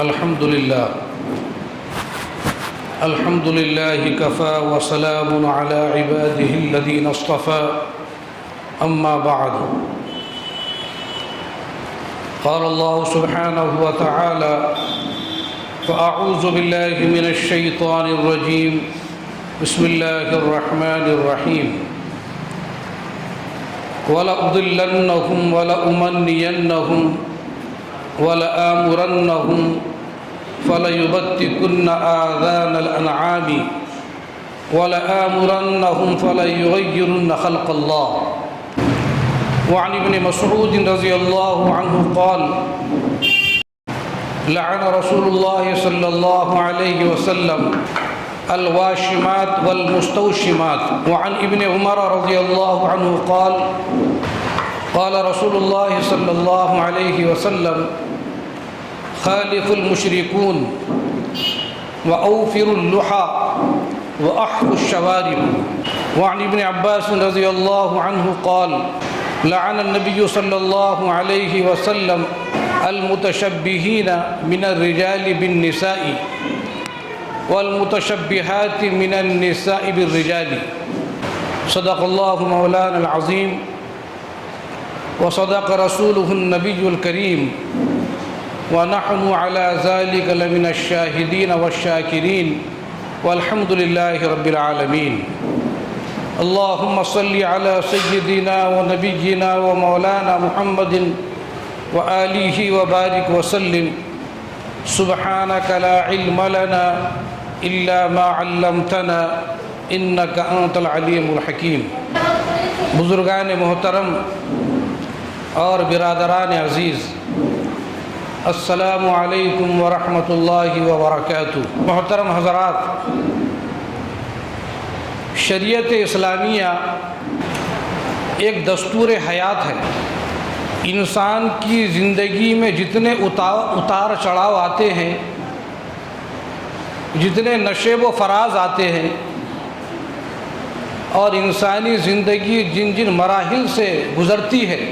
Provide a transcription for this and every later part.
الحمد لله كفى وسلام على عباده الذين اصطفى أما بعد قال الله سبحانه وتعالى فأعوذ بالله من الشيطان الرجيم بسم الله الرحمن الرحيم ولأضلنهم ولأمنينهم ولآمرنهم فليبتكن آذان الأنعام ولآمرنهم فليغيرن خلق الله وعن ابن مسعود رضي الله عنه قال لعن رسول الله صلى الله عليه وسلم الواشمات والمستوشمات وعن ابن عمر رضي الله عنه قال قال رسول الله صلى الله عليه وسلم خالف المشركون وأوفروا اللحى وأحفوا الشوارب وعن ابن عباس رضي الله عنه قال لعن النبي صلى الله عليه وسلم المتشبهين من الرجال بالنساء والمتشبهات من النساء بالرجال صدق الله مولانا العظيم وصدق رسوله النبي الكريم ونحن على ذلك لمن الشاهدين والشاكرين والحمد لله رب العالمين اللهم صل على سيدنا ونبينا ومولانا محمد وآله وبارك وسلم سبحانك لا علم لنا إلا ما علمتنا إنك أنت العليم الحكيم بزرگان محترم اور برادران عزیز السلام علیکم ورحمۃ اللہ وبرکاتہ۔ محترم حضرات، شریعت اسلامیہ ایک دستور حیات ہے۔ انسان کی زندگی میں جتنے اتار چڑھاؤ آتے ہیں، جتنے نشیب و فراز آتے ہیں، اور انسانی زندگی جن جن مراحل سے گزرتی ہے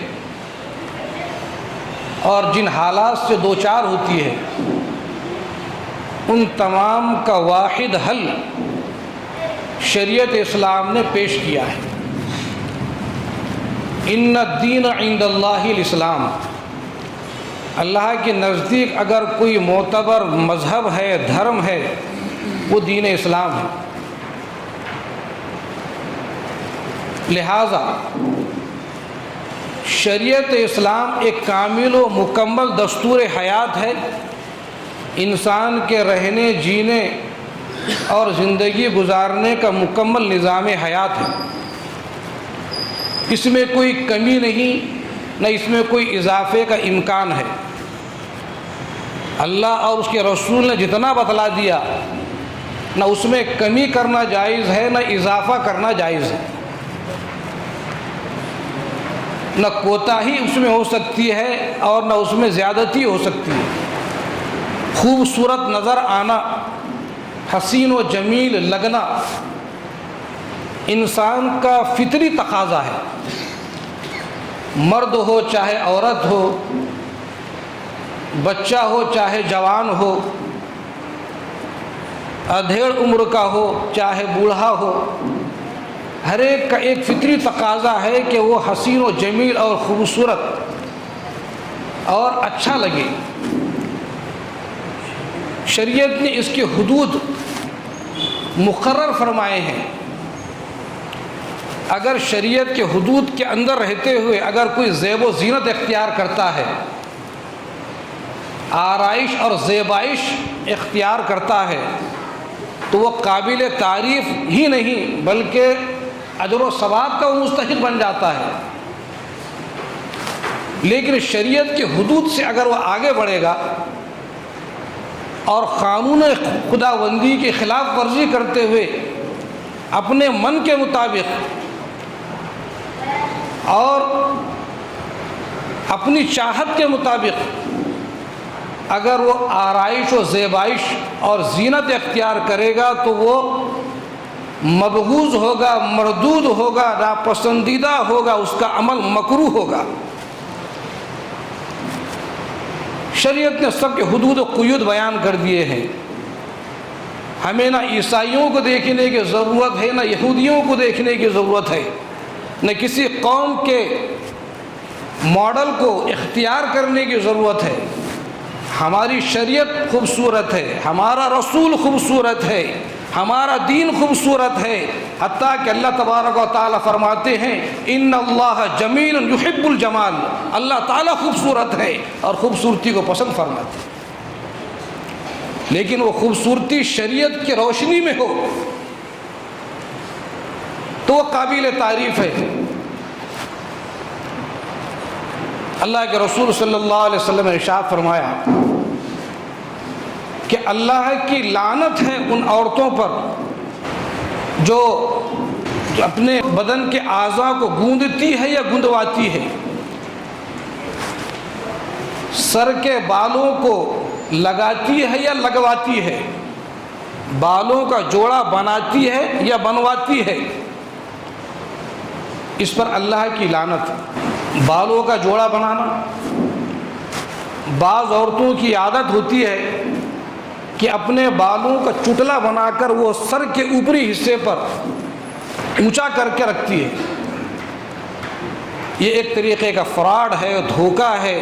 اور جن حالات سے دوچار ہوتی ہے، ان تمام کا واحد حل شریعت اسلام نے پیش کیا ہے۔ ان الدین عند اللہ الاسلام، اللہ کے نزدیک اگر کوئی معتبر مذہب ہے، دھرم ہے، وہ دین اسلام ہے۔ لہذا شریعت اسلام ایک کامل و مکمل دستور حیات ہے، انسان کے رہنے، جینے اور زندگی گزارنے کا مکمل نظام حیات ہے۔ اس میں کوئی کمی نہیں، نہ اس میں کوئی اضافے کا امکان ہے۔ اللہ اور اس کے رسول نے جتنا بتلا دیا، نہ اس میں کمی کرنا جائز ہے، نہ اضافہ کرنا جائز ہے، نہ کوتاہی اس میں ہو سکتی ہے اور نہ اس میں زیادتی ہو سکتی ہے۔ خوبصورت نظر آنا، حسین و جمیل لگنا انسان کا فطری تقاضا ہے، مرد ہو چاہے عورت ہو، بچہ ہو چاہے جوان ہو، ادھیڑ عمر کا ہو چاہے بوڑھا ہو، ہر ایک کا ایک فطری تقاضا ہے کہ وہ حسین و جمیل اور خوبصورت اور اچھا لگے۔ شریعت نے اس کے حدود مقرر فرمائے ہیں۔ اگر شریعت کے حدود کے اندر رہتے ہوئے اگر کوئی زیب و زینت اختیار کرتا ہے، آرائش اور زیبائش اختیار کرتا ہے، تو وہ قابل تعریف ہی نہیں بلکہ اجر و ثواب کا وہ مستحق بن جاتا ہے۔ لیکن شریعت کے حدود سے اگر وہ آگے بڑھے گا اور قانون خداوندی کی خلاف ورزی کرتے ہوئے اپنے من کے مطابق اور اپنی چاہت کے مطابق اگر وہ آرائش و زیبائش اور زینت اختیار کرے گا تو وہ مبغوض ہوگا، مردود ہوگا، ناپسندیدہ ہوگا، اس کا عمل مکروہ ہوگا۔ شریعت نے سب کے حدود و قیود بیان کر دیے ہیں. ہمیں نہ عیسائیوں کو دیکھنے کی ضرورت ہے، نہ یہودیوں کو دیکھنے کی ضرورت ہے، نہ کسی قوم کے ماڈل کو اختیار کرنے کی ضرورت ہے. ہماری شریعت خوبصورت ہے، ہمارا رسول خوبصورت ہے، ہمارا دین خوبصورت ہے. حتیٰ کہ اللہ تبارک و تعالیٰ فرماتے ہیں ان اللہ جمیل یحب الجمال، اللہ تعالیٰ خوبصورت ہے اور خوبصورتی کو پسند فرماتے ہیں. لیکن وہ خوبصورتی شریعت کی روشنی میں ہو تو وہ قابل تعریف ہے. اللہ کے رسول صلی اللہ علیہ وسلم نے ارشاد فرمایا کہ اللہ کی لعنت ہے ان عورتوں پر جو اپنے بدن کے اعضاء کو گوندتی ہے یا گندواتی ہے، سر کے بالوں کو لگاتی ہے یا لگواتی ہے، بالوں کا جوڑا بناتی ہے یا بنواتی ہے، اس پر اللہ کی لعنت ہے. بالوں کا جوڑا بنانا، بعض عورتوں کی عادت ہوتی ہے کہ اپنے بالوں کا چٹلا بنا کر وہ سر کے اوپری حصے پر اونچا کر کے رکھتی ہے. یہ ایک طریقے کا فراڈ ہے، دھوکہ ہے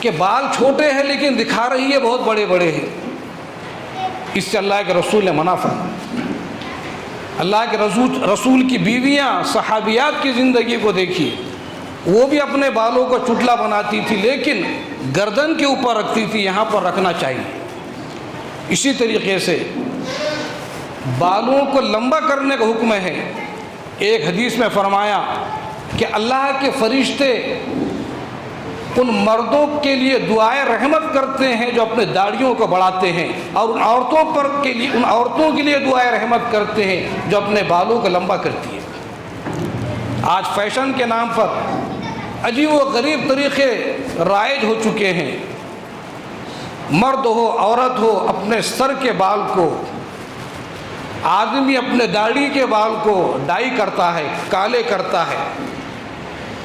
کہ بال چھوٹے ہیں لیکن دکھا رہی ہے بہت بڑے بڑے ہیں. اس سے اللہ کے رسول نے منع فرمایا. اللہ کے رسول کی بیویاں صحابیات کی زندگی کو دیکھیے، وہ بھی اپنے بالوں کو چٹلا بناتی تھی لیکن گردن کے اوپر رکھتی تھی، یہاں پر رکھنا چاہیے. اسی طریقے سے بالوں کو لمبا کرنے کا حکم ہے. ایک حدیث میں فرمایا کہ اللہ کے فرشتے ان مردوں کے لیے دعائے رحمت کرتے ہیں جو اپنے داڑھیوں کو بڑھاتے ہیں، اور ان عورتوں کے لیے دعائے رحمت کرتے ہیں جو اپنے بالوں کو لمبا کرتی ہیں. آج فیشن کے نام پر عجیب و غریب طریقے رائج ہو چکے ہیں. مرد ہو عورت ہو اپنے سر کے بال کو، آدمی اپنے داڑھی کے بال کو ڈائی کرتا ہے، کالے کرتا ہے.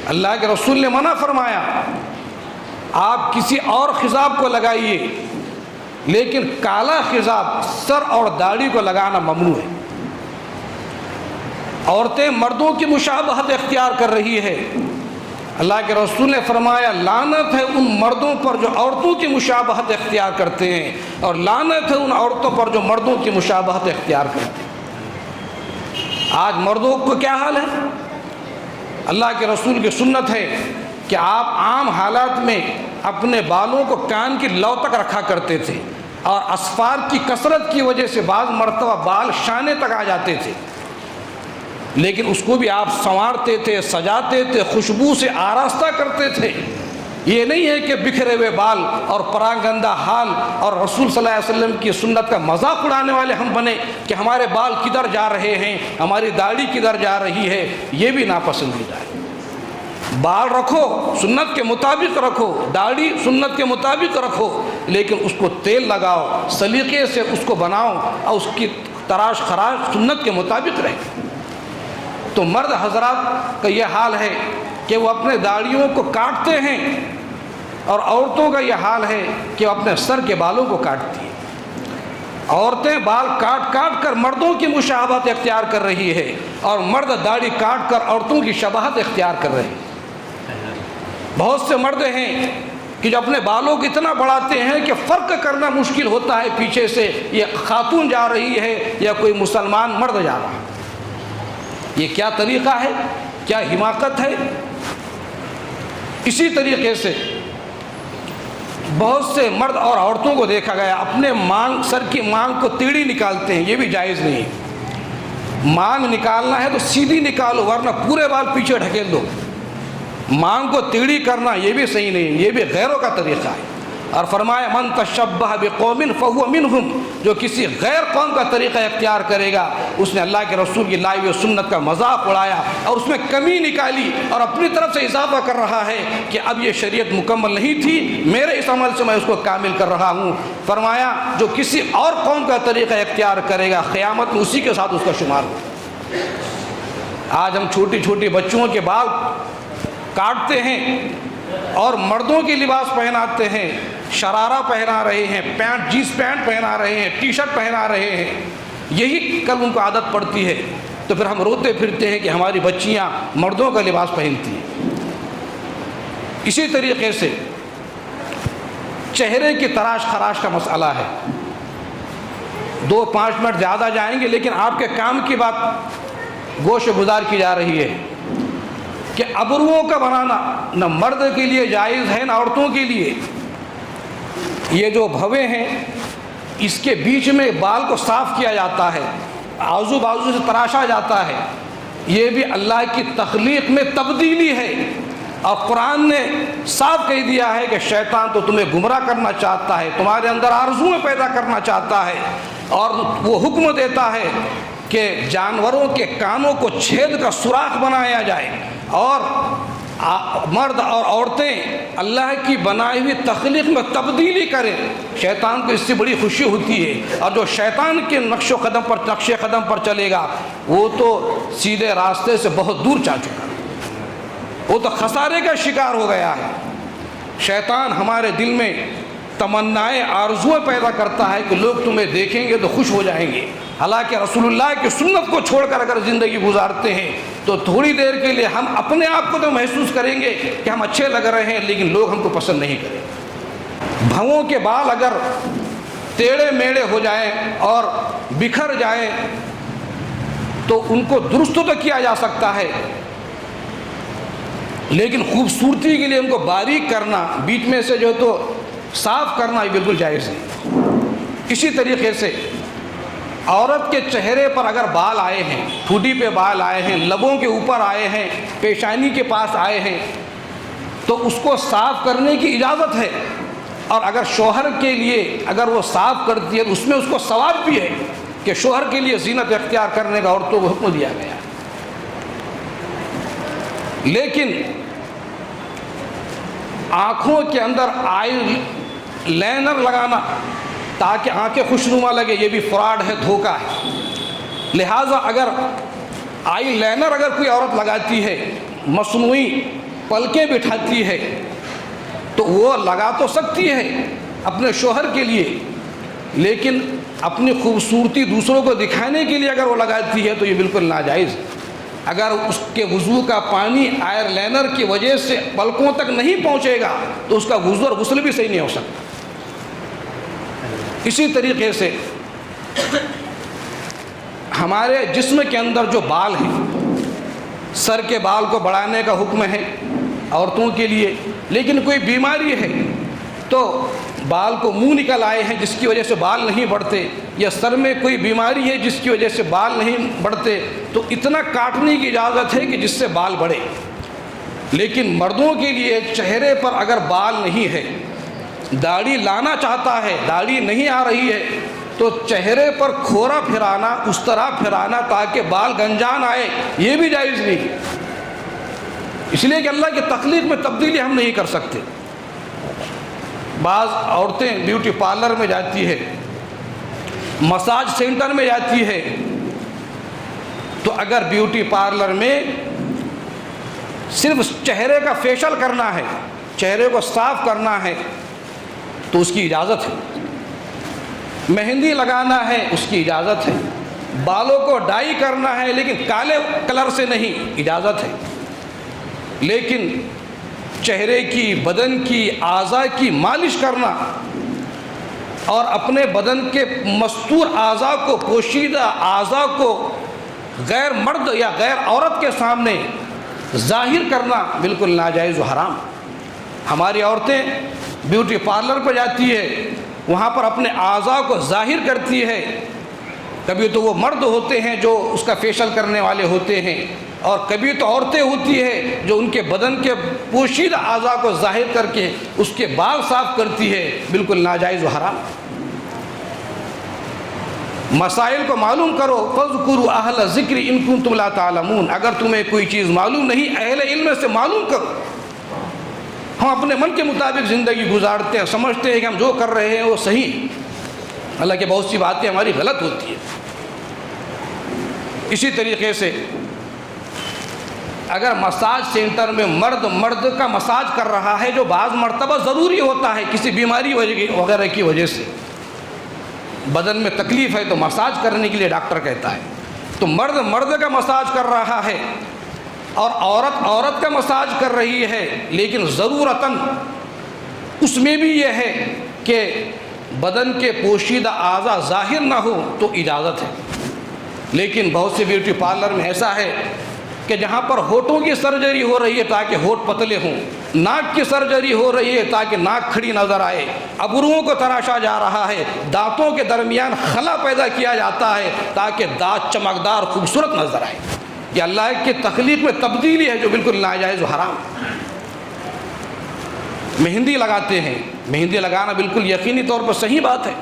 اللہ کے رسول نے منع فرمایا آپ کسی اور خضاب کو لگائیے، لیکن کالا خضاب سر اور داڑھی کو لگانا ممنوع ہے. عورتیں مردوں کی مشابہت اختیار کر رہی ہے. اللہ کے رسول نے فرمایا لعنت ہے ان مردوں پر جو عورتوں کی مشابہت اختیار کرتے ہیں، اور لعنت ہے ان عورتوں پر جو مردوں کی مشابہت اختیار کرتے ہیں. آج مردوں کو کیا حال ہے؟ اللہ کے رسول کی سنت ہے کہ آپ عام حالات میں اپنے بالوں کو کان کی لو تک رکھا کرتے تھے، اور اسفار کی کثرت کی وجہ سے بعض مرتبہ بال شانے تک آ جاتے تھے، لیکن اس کو بھی آپ سنوارتے تھے، سجاتے تھے، خوشبو سے آراستہ کرتے تھے. یہ نہیں ہے کہ بکھرے ہوئے بال اور پراگندہ حال اور رسول صلی اللہ علیہ وسلم کی سنت کا مذاق اڑانے والے ہم بنے کہ ہمارے بال کدھر جا رہے ہیں، ہماری داڑھی کدھر جا رہی ہے. یہ بھی ناپسندیدہ ہے. بال رکھو سنت کے مطابق رکھو، داڑھی سنت کے مطابق رکھو، لیکن اس کو تیل لگاؤ، سلیقے سے اس کو بناؤ اور اس کی تراش خراش سنت کے مطابق رہے. تو مرد حضرات کا یہ حال ہے کہ وہ اپنے داڑھیوں کو کاٹتے ہیں، اور عورتوں کا یہ حال ہے کہ وہ اپنے سر کے بالوں کو کاٹتی ہیں. عورتیں بال کاٹ کاٹ کر مردوں کی مشابہت اختیار کر رہی ہے، اور مرد داڑھی کاٹ کر عورتوں کی شباہت اختیار کر رہے ہیں. بہت سے مرد ہیں کہ جو اپنے بالوں کو اتنا بڑھاتے ہیں کہ فرق کرنا مشکل ہوتا ہے پیچھے سے یہ خاتون جا رہی ہے یا کوئی مسلمان مرد جا رہا ہے. یہ کیا طریقہ ہے، کیا حماقت ہے. اسی طریقے سے بہت سے مرد اور عورتوں کو دیکھا گیا اپنے سر کی مانگ کو تیڑی نکالتے ہیں. یہ بھی جائز نہیں ہے. مانگ نکالنا ہے تو سیدھی نکالو، ورنہ پورے بال پیچھے ڈھکیل دو. مانگ کو تیڑی کرنا یہ بھی صحیح نہیں، یہ بھی غیروں کا طریقہ ہے. اور فرمایا من تشبہ بقوم فہو منہم، جو کسی غیر قوم کا طریقہ اختیار کرے گا اس نے اللہ کے رسول کی لائی ہوئی سنت کا مذاق اڑایا اور اس میں کمی نکالی اور اپنی طرف سے اضافہ کر رہا ہے کہ اب یہ شریعت مکمل نہیں تھی، میرے اس عمل سے میں اس کو کامل کر رہا ہوں. فرمایا جو کسی اور قوم کا طریقہ اختیار کرے گا قیامت میں اسی کے ساتھ اس کا شمار ہوگا. آج ہم چھوٹی چھوٹی بچوں کے بال کاٹتے ہیں اور مردوں کے لباس پہناتے ہیں، شرارہ پہنا رہے ہیں، پینٹ جینس پینٹ پہنا رہے ہیں، ٹی شرٹ پہنا رہے ہیں، یہی کل ان کو عادت پڑتی ہے، تو پھر ہم روتے پھرتے ہیں کہ ہماری بچیاں مردوں کا لباس پہنتی ہیں۔ اسی طریقے سے چہرے کی تراش خراش کا مسئلہ ہے، 2-5 منٹ زیادہ جائیں گے، لیکن آپ کے کام کی بات گوش گزار کی جا رہی ہے کہ ابروؤں کا بنانا نہ مرد کے لیے جائز ہے نہ عورتوں کے لیے۔ یہ جو بھویں ہیں اس کے بیچ میں بال کو صاف کیا جاتا ہے، آزو بازو سے تراشا جاتا ہے، یہ بھی اللہ کی تخلیق میں تبدیلی ہے، اور قرآن نے صاف کہہ دیا ہے کہ شیطان تو تمہیں گمراہ کرنا چاہتا ہے، تمہارے اندر آرزویں پیدا کرنا چاہتا ہے، اور وہ حکم دیتا ہے کہ جانوروں کے کانوں کو چھید کا سوراخ بنایا جائے، اور مرد اور عورتیں اللہ کی بنائی ہوئی تخلیق میں تبدیلی کریں۔ شیطان کو اس سے بڑی خوشی ہوتی ہے، اور جو شیطان کے نقش قدم پر چلے گا وہ تو سیدھے راستے سے بہت دور جا چکا، وہ تو خسارے کا شکار ہو گیا ہے۔ شیطان ہمارے دل میں تمنائیں آرزویں پیدا کرتا ہے کہ لوگ تمہیں دیکھیں گے تو خوش ہو جائیں گے، حالانکہ رسول اللہ کی سنت کو چھوڑ کر اگر زندگی گزارتے ہیں تو تھوڑی دیر کے لیے ہم اپنے آپ کو تو محسوس کریں گے کہ ہم اچھے لگ رہے ہیں، لیکن لوگ ہم کو پسند نہیں کریں گے۔ بھووں کے بال اگر ٹیڑھے میڑے ہو جائیں اور بکھر جائیں تو ان کو درست تو کیا جا سکتا ہے، لیکن خوبصورتی کے لیے ان کو باریک کرنا، بیچ میں سے جو تو صاف کرنا، یہ بالکل جائز نہیں۔ اسی طریقے سے عورت کے چہرے پر اگر بال آئے ہیں، ٹھوڈی پہ بال آئے ہیں، لبوں کے اوپر آئے ہیں، پیشانی کے پاس آئے ہیں، تو اس کو صاف کرنے کی اجازت ہے، اور اگر شوہر کے لیے اگر وہ صاف کرتی ہے تو اس میں اس کو ثواب بھی ہے کہ شوہر کے لیے زینت اختیار کرنے کا عورتوں کو حکم دیا گیا ہے۔ لیکن آنکھوں کے اندر آئی لائنر لگانا تاکہ آنکھیں خوشنما لگے، یہ بھی فراڈ ہے، دھوکہ ہے۔ لہٰذا اگر آئی لائنر اگر کوئی عورت لگاتی ہے، مصنوعی پلکیں بٹھاتی ہے، تو وہ لگا تو سکتی ہے اپنے شوہر کے لیے، لیکن اپنی خوبصورتی دوسروں کو دکھانے کے لیے اگر وہ لگاتی ہے تو یہ بالکل ناجائز ہے۔ اگر اس کے وضو کا پانی آئر لائنر کی وجہ سے پلکوں تک نہیں پہنچے گا تو اس کا وضو اور غسل بھی صحیح نہیں ہو سکتا۔ اسی طریقے سے ہمارے جسم کے اندر جو بال ہیں، سر کے بال کو بڑھانے کا حکم ہے عورتوں کے لیے، لیکن کوئی بیماری ہے تو بال کو منہ نکل آئے ہیں جس کی وجہ سے بال نہیں بڑھتے، یا سر میں کوئی بیماری ہے جس کی وجہ سے بال نہیں بڑھتے، تو اتنا کاٹنے کی اجازت ہے کہ جس سے بال بڑھے۔ لیکن مردوں کے لیے چہرے پر اگر بال نہیں ہے، داڑھی لانا چاہتا ہے، داڑھی نہیں آ رہی ہے، تو چہرے پر کھورا پھرانا، اس طرح پھرانا تاکہ بال گنجان آئے، یہ بھی جائز نہیں، اس لیے کہ اللہ کی تخلیق میں تبدیلی ہم نہیں کر سکتے۔ بعض عورتیں بیوٹی پارلر میں جاتی ہے، مساج سینٹر میں جاتی ہے، تو اگر بیوٹی پارلر میں صرف چہرے کا فیشل کرنا ہے، چہرے کو صاف کرنا ہے تو اس کی اجازت ہے، مہندی لگانا ہے اس کی اجازت ہے، بالوں کو ڈائی کرنا ہے لیکن کالے کلر سے نہیں، اجازت ہے، لیکن چہرے کی، بدن کی، اعضاء کی مالش کرنا اور اپنے بدن کے مستور اعضاء کو، پوشیدہ اعضاء کو غیر مرد یا غیر عورت کے سامنے ظاہر کرنا بالکل ناجائز و حرام۔ ہماری عورتیں بیوٹی پارلر پہ جاتی ہے، وہاں پر اپنے اعضاء کو ظاہر کرتی ہے، کبھی تو وہ مرد ہوتے ہیں جو اس کا فیشل کرنے والے ہوتے ہیں، اور کبھی تو عورتیں ہوتی ہے جو ان کے بدن کے پوشیدہ اعضاء کو ظاہر کر کے اس کے بال صاف کرتی ہے، بالکل ناجائز و حرام۔ مسائل کو معلوم کرو، فَاذْكُرُوا أَهْلَ الذِّكْرِ إِن كُنتُمْ لَا تَعْلَمُونَ، اگر تمہیں کوئی چیز معلوم نہیں اہل علم سے معلوم کرو۔ ہم اپنے من کے مطابق زندگی گزارتے ہیں، سمجھتے ہیں کہ ہم جو کر رہے ہیں وہ صحیح، حالانکہ بہت سی باتیں ہماری غلط ہوتی ہیں۔ اسی طریقے سے اگر مساج سینٹر میں مرد کا مساج کر رہا ہے، جو بعض مرتبہ ضروری ہوتا ہے کسی بیماری وغیرہ کی وجہ سے، بدن میں تکلیف ہے تو مساج کرنے کے لیے ڈاکٹر کہتا ہے، تو مرد کا مساج کر رہا ہے اور عورت کا مساج کر رہی ہے، لیکن ضرورتاً اس میں بھی یہ ہے کہ بدن کے پوشیدہ اعضاء ظاہر نہ ہو تو اجازت ہے۔ لیکن بہت سے بیوٹی پارلر میں ایسا ہے کہ جہاں پر ہونٹوں کی سرجری ہو رہی ہے تاکہ ہونٹ پتلے ہوں، ناک کی سرجری ہو رہی ہے تاکہ ناک کھڑی نظر آئے، ابروؤں کو تراشا جا رہا ہے، دانتوں کے درمیان خلا پیدا کیا جاتا ہے تاکہ دانت چمکدار خوبصورت نظر آئے۔ یہ اللہ کی تخلیق میں تبدیلی ہے جو بالکل ناجائز و حرام۔ مہندی لگاتے ہیں، مہندی لگانا بالکل یقینی طور پر صحیح بات ہے،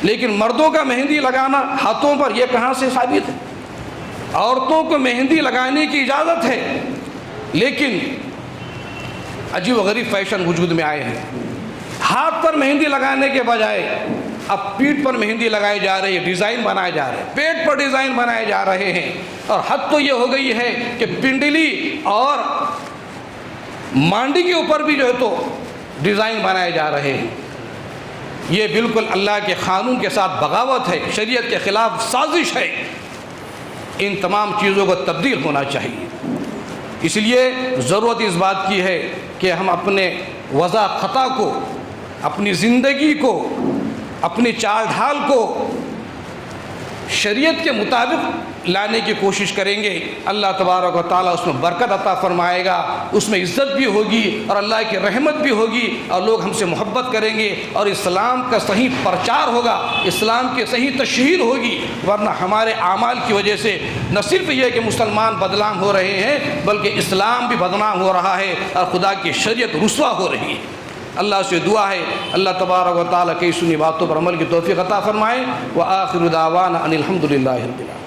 لیکن مردوں کا مہندی لگانا ہاتھوں پر یہ کہاں سے ثابت ہے؟ عورتوں کو مہندی لگانے کی اجازت ہے، لیکن عجیب و غریب فیشن وجود میں آئے ہیں۔ ہاتھ پر مہندی لگانے کے بجائے اب پیٹھ پر مہندی لگائی جا رہی ہے، ڈیزائن بنائے جا رہے ہیں، پیٹ پر ڈیزائن بنائے جا رہے ہیں، اور حد تو یہ ہو گئی ہے کہ پنڈلی اور مانڈی کے اوپر بھی جو ہے تو ڈیزائن بنائے جا رہے ہیں۔ یہ بالکل اللہ کے قانون کے ساتھ بغاوت ہے، شریعت کے خلاف سازش ہے۔ ان تمام چیزوں کو تبدیل ہونا چاہیے۔ اس لیے ضرورت اس بات کی ہے کہ ہم اپنے وضع خطا کو، اپنی زندگی کو، اپنی چال ڈھال کو شریعت کے مطابق لانے کی کوشش کریں گے، اللہ تبارک و تعالیٰ اس میں برکت عطا فرمائے گا، اس میں عزت بھی ہوگی اور اللہ کی رحمت بھی ہوگی، اور لوگ ہم سے محبت کریں گے، اور اسلام کا صحیح پرچار ہوگا، اسلام کی صحیح تشہیر ہوگی۔ ورنہ ہمارے اعمال کی وجہ سے نہ صرف یہ کہ مسلمان بدنام ہو رہے ہیں بلکہ اسلام بھی بدنام ہو رہا ہے اور خدا کی شریعت رسوا ہو رہی ہے۔ اللہ سے دعا ہے اللہ تبارک و تعالیٰ کی سنی باتوں پر عمل کی توفیق عطا فرمائے۔ وآخر دعوانا ان الحمد للہ رب العالمین۔